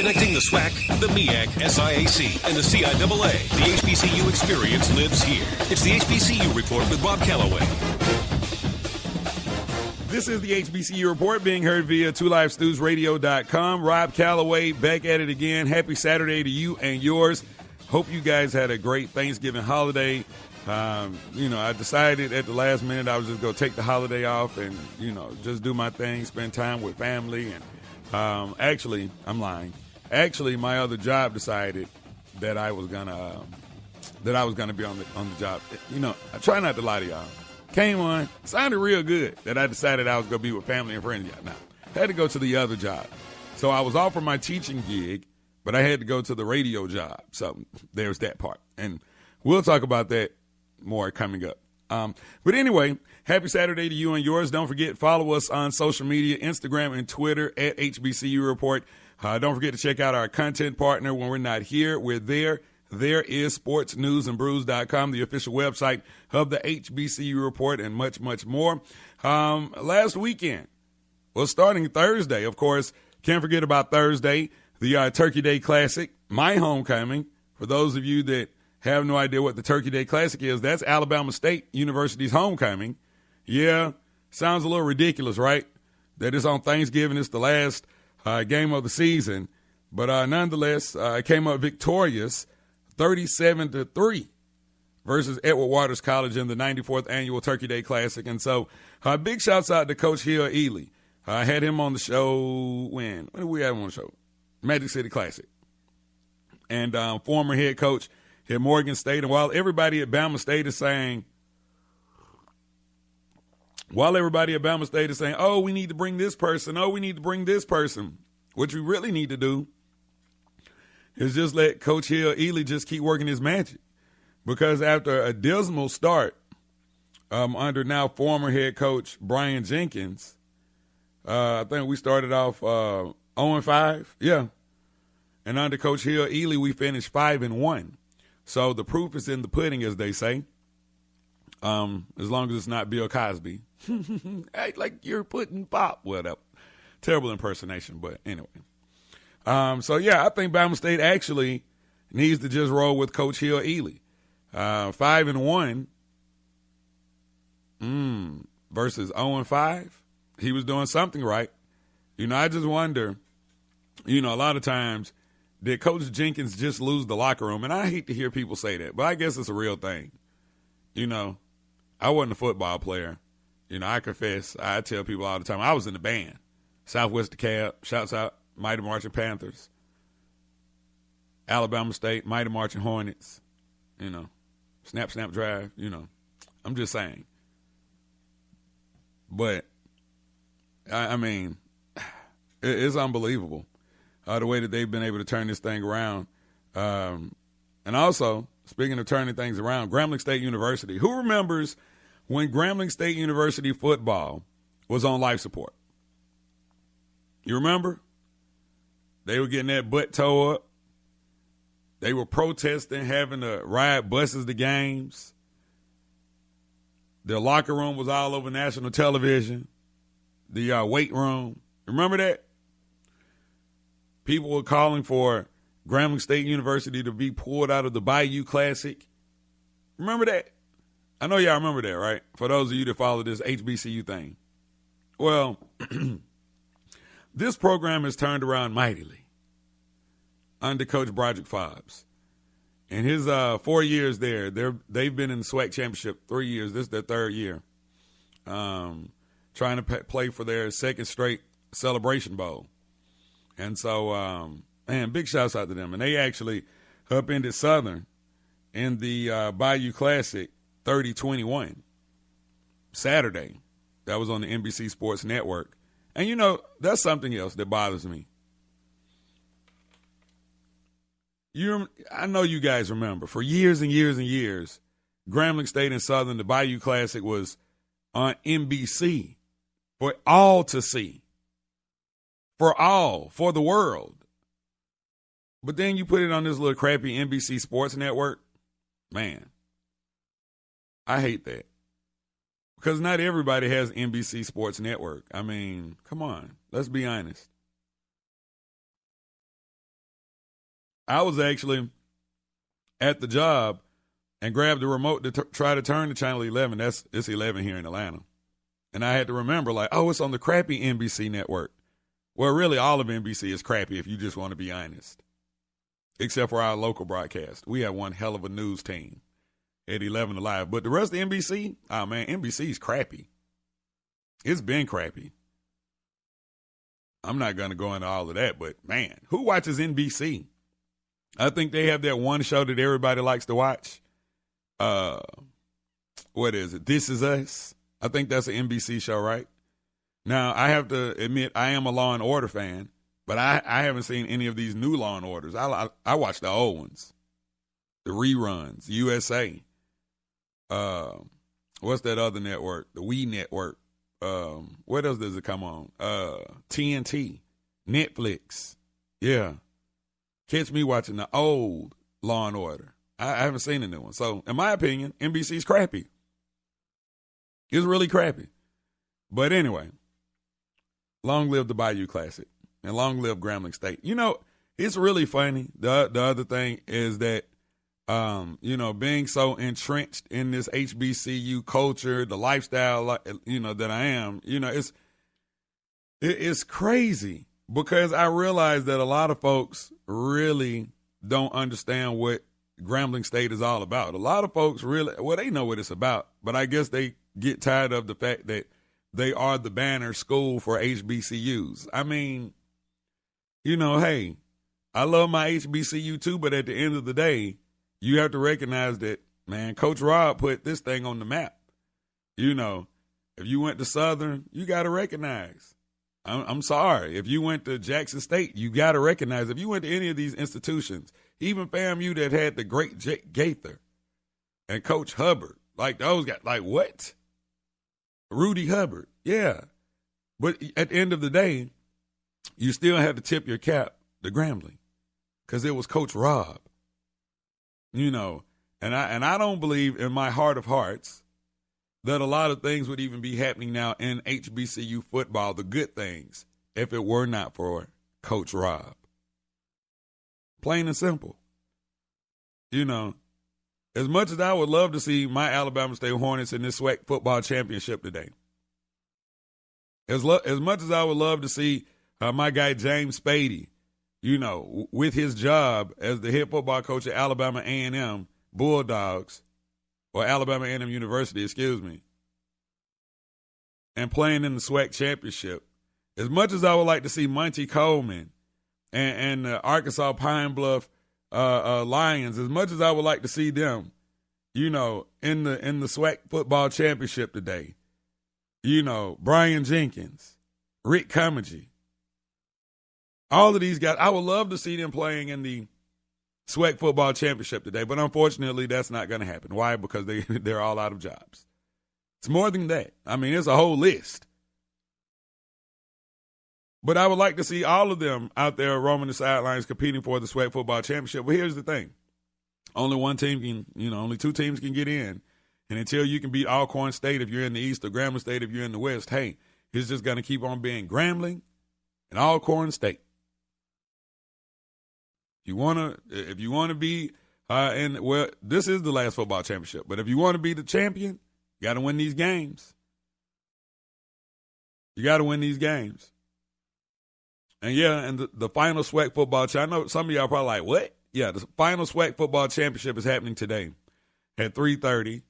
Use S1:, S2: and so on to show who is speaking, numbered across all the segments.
S1: Connecting the SWAC, the MEAC, SIAC, and the CIAA. The HBCU experience lives here. It's the HBCU Report with Rob Calloway.
S2: This is the HBCU Report being heard via 2LifeStewsRadio.com. Rob Calloway back at it again. Happy Saturday to you and yours. Hope you guys had a great Thanksgiving holiday. I decided at the last minute I was just going to take the holiday off and, just do my thing, spend time with family. And actually, I'm lying. Actually, my other job decided that I was gonna be on the job. I try not to lie to y'all. Came on, sounded real good that I decided I was going to be with family and friends. Now, had to go to the other job. So I was off from my teaching gig, but I had to go to the radio job. So there's that part. And we'll talk about that more coming up. But anyway, happy Saturday to you and yours. Don't forget, follow us on social media, Instagram and Twitter at HBCU Report. Don't forget to check out our content partner when we're not here. We're there. There is sportsnewsandbrews.com, the official website of the HBCU Report, and much, much more. Last weekend, well, starting Thursday, of course, can't forget about Thursday, the Turkey Day Classic, my homecoming. For those of you that have no idea what the Turkey Day Classic is, that's Alabama State University's homecoming. Yeah, sounds a little ridiculous, right? That it's on Thanksgiving. It's the last game of the season. But nonetheless, came up victorious 37-3 versus Edward Waters College in the 94th Annual Turkey Day Classic. And so big shouts out to Coach Hill Ely. I had him on the show when did we have him on the show? Magic City Classic. And former head coach at Morgan State. And while everybody at Bama State is saying, oh, we need to bring this person. Oh, we need to bring this person. What you really need to do is just let Coach Hill Ely just keep working his magic. Because after a dismal start under now former head coach Brian Jenkins, I think we started off 0-5. Yeah. And under Coach Hill Ely, we finished 5-1. So the proof is in the pudding, as they say, as long as it's not Bill Cosby. Act like you're putting pop. Whatever. Terrible impersonation, but anyway. I think Bama State actually needs to just roll with Coach Hill Ely. 5-1 versus 0-5. He was doing something right. I just wonder, a lot of times, did Coach Jenkins just lose the locker room? And I hate to hear people say that, but I guess it's a real thing. I wasn't a football player. I confess, I tell people all the time, I was in the band. Southwest DeKalb, shouts out. Mighty Marching Panthers, Alabama State, Mighty Marching Hornets, snap, drive, I'm just saying. But, I mean, it's unbelievable the way that they've been able to turn this thing around. And also, speaking of turning things around, Grambling State University. Who remembers when Grambling State University football was on life support? You remember? They were getting that butt toe up. They were protesting, having to ride buses to games. Their locker room was all over national television. The weight room. Remember that? People were calling for Grambling State University to be pulled out of the Bayou Classic. Remember that? I know y'all remember that, right? For those of you that follow this HBCU thing. Well, this program has turned around mightily under Coach Broderick Fobbs. In his 4 years there, they've been in the SWAC championship 3 years. This is their third year. Trying to play for their second straight Celebration Bowl. And so, big shouts out to them. And they actually upended Southern in the Bayou Classic 30-21 Saturday. That was on the NBC Sports Network. And, that's something else that bothers me. I know you guys remember, for years and years and years, Grambling State and Southern, the Bayou Classic was on NBC for all to see. For the world. But then you put it on this little crappy NBC Sports Network. Man, I hate that. Because not everybody has NBC Sports Network. I mean, come on. Let's be honest. I was actually at the job and grabbed the remote to try to turn to Channel 11. It's 11 here in Atlanta. And I had to remember, like, oh, it's on the crappy NBC network. Well, really, all of NBC is crappy if you just want to be honest, except for our local broadcast. We have one hell of a news team at 11 Alive. But the rest of NBC, oh, man, NBC's crappy. It's been crappy. I'm not going to go into all of that, but, man, who watches NBC? I think they have that one show that everybody likes to watch. What is it? This Is Us. I think that's an NBC show, right? Now, I have to admit, I am a Law and Order fan, but I haven't seen any of these new Law and Orders. I watch the old ones, the reruns, USA. What's that other network? The We Network. What else does it come on? TNT, Netflix. Yeah. Catch me watching the old Law and Order. I haven't seen a new one. So, in my opinion, NBC's crappy. It's really crappy. But anyway, long live the Bayou Classic and long live Grambling State. You know, it's really funny. The other thing is that, being so entrenched in this HBCU culture, the lifestyle, that I am, it's crazy because I realize that a lot of folks really don't understand what Grambling State is all about. A lot of folks they know what it's about, but I guess they get tired of the fact that they are the banner school for HBCUs. I mean, hey, I love my HBCU too, but at the end of the day, you have to recognize that, man, Coach Rob put this thing on the map. If you went to Southern, you got to recognize. I'm sorry. If you went to Jackson State, you got to recognize. If you went to any of these institutions, even FAMU that had the great Jake Gaither and Coach Hubbard, like those guys, like what? Rudy Hubbard, yeah. But at the end of the day, you still have to tip your cap to Grambling because it was Coach Rob. And I don't believe in my heart of hearts that a lot of things would even be happening now in HBCU football, the good things, if it were not for Coach Rob. Plain and simple. As much as I would love to see my Alabama State Hornets in this SWAC football championship today, as much as I would love to see my guy James Spady, with his job as the head football coach at Alabama A&M Bulldogs, or Alabama A&M University, excuse me, and playing in the SWAC championship, as much as I would like to see Monty Coleman and the Arkansas Pine Bluff Lions, as much as I would like to see them, in the SWAC football championship today, Brian Jenkins, Rick Cummings, all of these guys, I would love to see them playing in the SWAC football championship today, but unfortunately that's not going to happen. Why? Because they're all out of jobs. It's more than that. I mean, it's a whole list. But I would like to see all of them out there roaming the sidelines competing for the SWAC football championship. But here's the thing. Only one team only two teams can get in. And until you can beat Alcorn State if you're in the East or Grambling State if you're in the West, hey, it's just going to keep on being Grambling and Alcorn State. If you want to be this is the last football championship. But if you want to be the champion, you got to win these games. You got to win these games. And yeah, and the final SWAC football championship, I know some of y'all probably like, what? Yeah, the final SWAC football championship is happening today at 3:30,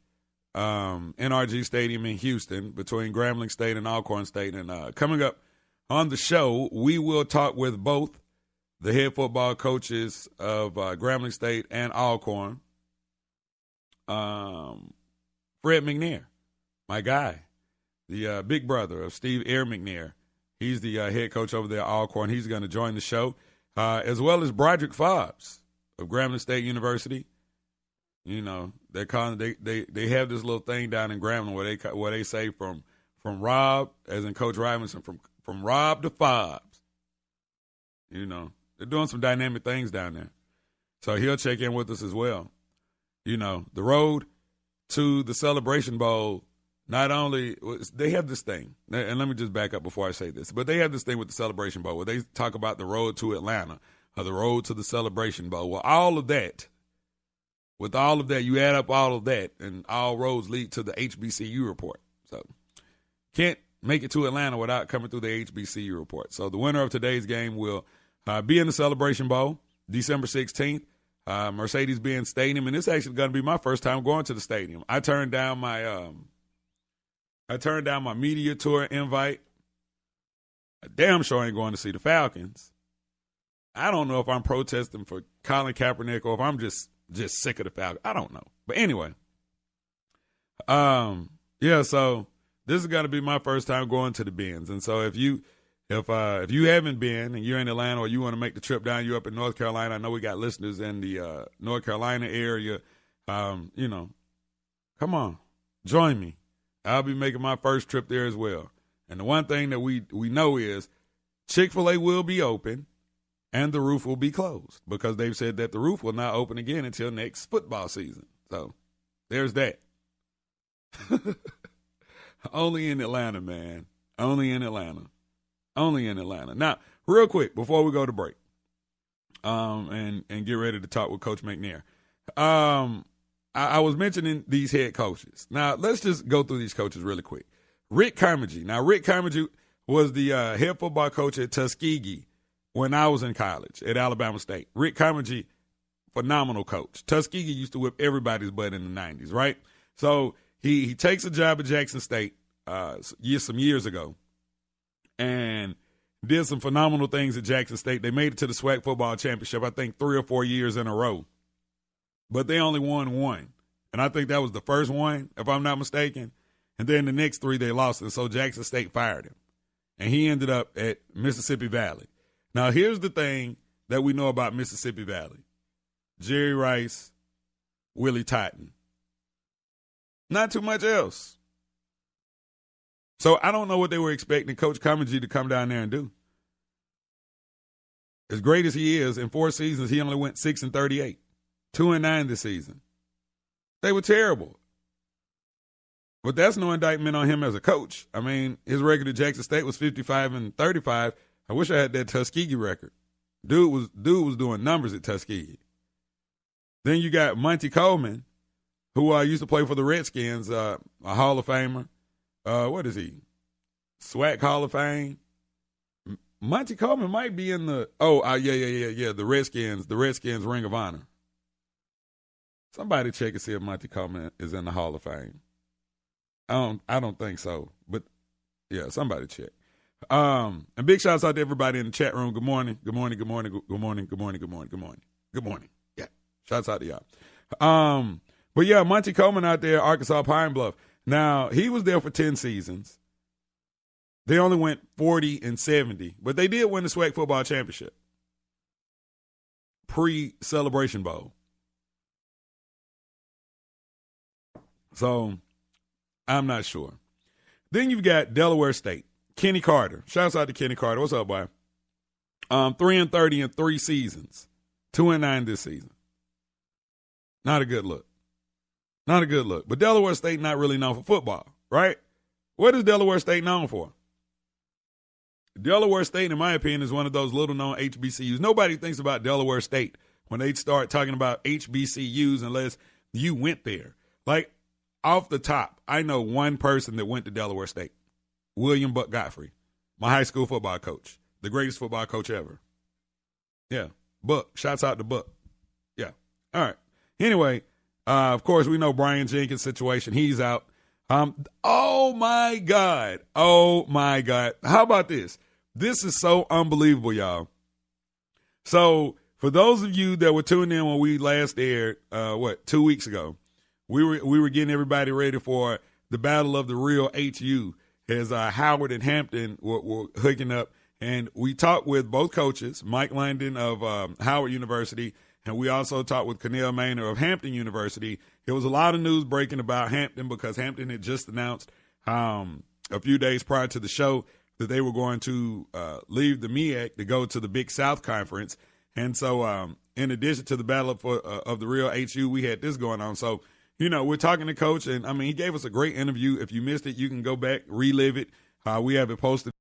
S2: NRG Stadium in Houston between Grambling State and Alcorn State. And coming up on the show, we will talk with both the head football coaches of Grambling State and Alcorn. Fred McNair, my guy, the big brother of Steve Air McNair. He's the head coach over there at Alcorn. He's going to join the show, as well as Broderick Fobbs of Grambling State University. They're calling they have this little thing down in Grambling where they say from Rob, as in Coach Robinson, from Rob to Fobbs. They're doing some dynamic things down there. So he'll check in with us as well. The road to the Celebration Bowl, not only, they have this thing, and let me just back up before I say this, but they have this thing with the Celebration Bowl where they talk about the road to Atlanta. the road to the Celebration Bowl. With all of that, you add up all of that, and all roads lead to the HBCU report. So can't make it to Atlanta without coming through the HBCU report. So the winner of today's game will be in the Celebration Bowl December 16th, Mercedes-Benz Stadium, and it's actually going to be my first time going to the stadium. I turned down my media tour invite. I damn sure ain't going to see the Falcons. I don't know if I'm protesting for Colin Kaepernick or if I'm just sick of the Falcons. I don't know. But anyway, yeah, so this is going to be my first time going to the Benz. And so if you haven't been and you're in Atlanta or you want to make the trip down, you're up in North Carolina. I know we got listeners in the North Carolina area. Come on, join me. I'll be making my first trip there as well. And the one thing that we know is Chick-fil-A will be open and the roof will be closed because they've said that the roof will not open again until next football season. So there's that. Only in Atlanta, man. Only in Atlanta. Now, real quick, before we go to break, and get ready to talk with Coach McNair. I was mentioning these head coaches. Now, let's just go through these coaches really quick. Rick Carmody. Now, Rick Carmody was the head football coach at Tuskegee when I was in college at Alabama State. Rick Carmody, phenomenal coach. Tuskegee used to whip everybody's butt in the 90s, right? So he takes a job at Jackson State some years ago and did some phenomenal things at Jackson State. They made it to the SWAC football championship, I think 3 or 4 years in a row. But they only won one. And I think that was the first one, if I'm not mistaken. And then the next 3 they lost, and so Jackson State fired him. And he ended up at Mississippi Valley. Now, here's the thing that we know about Mississippi Valley. Jerry Rice, Willie Totten. Not too much else. So I don't know what they were expecting Coach Carmody to come down there and do. As great as he is, in 4 seasons, he only went 6-38. 2-9 this season. They were terrible. But that's no indictment on him as a coach. I mean, his record at Jackson State was 55-35. I wish I had that Tuskegee record. Dude was doing numbers at Tuskegee. Then you got Monty Coleman, who used to play for the Redskins, a Hall of Famer. What is he? SWAC Hall of Fame. Monty Coleman might be in the the Redskins Ring of Honor. Somebody check and see if Monty Coleman is in the Hall of Fame. I don't think so, but yeah, somebody check. And big shouts out to everybody in the chat room. Good morning. Yeah, shouts out to y'all. But yeah, Monty Coleman out there, Arkansas Pine Bluff. Now, he was there for 10 seasons. They only went 40-70, but they did win the SWAC football championship. Pre-Celebration Bowl. So, I'm not sure. Then you've got Delaware State. Kenny Carter. Shouts out to Kenny Carter. What's up, boy? 3-30 in 3 seasons. 2-9 this season. Not a good look. But Delaware State not really known for football, right? What is Delaware State known for? Delaware State, in my opinion, is one of those little-known HBCUs. Nobody thinks about Delaware State when they start talking about HBCUs unless you went there. Like, off the top, I know one person that went to Delaware State. William Buck Godfrey, my high school football coach, the greatest football coach ever. Yeah, Buck. Shouts out to Buck. Yeah. All right. Anyway, of course, we know Brian Jenkins' situation. He's out. Oh, my God. How about this? This is so unbelievable, y'all. So, for those of you that were tuned in when we last aired, 2 weeks ago, we were getting everybody ready for the Battle of the Real HU as Howard and Hampton were hooking up. And we talked with both coaches, Mike London of Howard University, and we also talked with Cornell Maynor of Hampton University. There was a lot of news breaking about Hampton because Hampton had just announced a few days prior to the show that they were going to leave the MEAC to go to the Big South Conference. And so in addition to the Battle of the Real HU, we had this going on. So, we're talking to Coach, and, he gave us a great interview. If you missed it, you can go back, relive it. We have it posted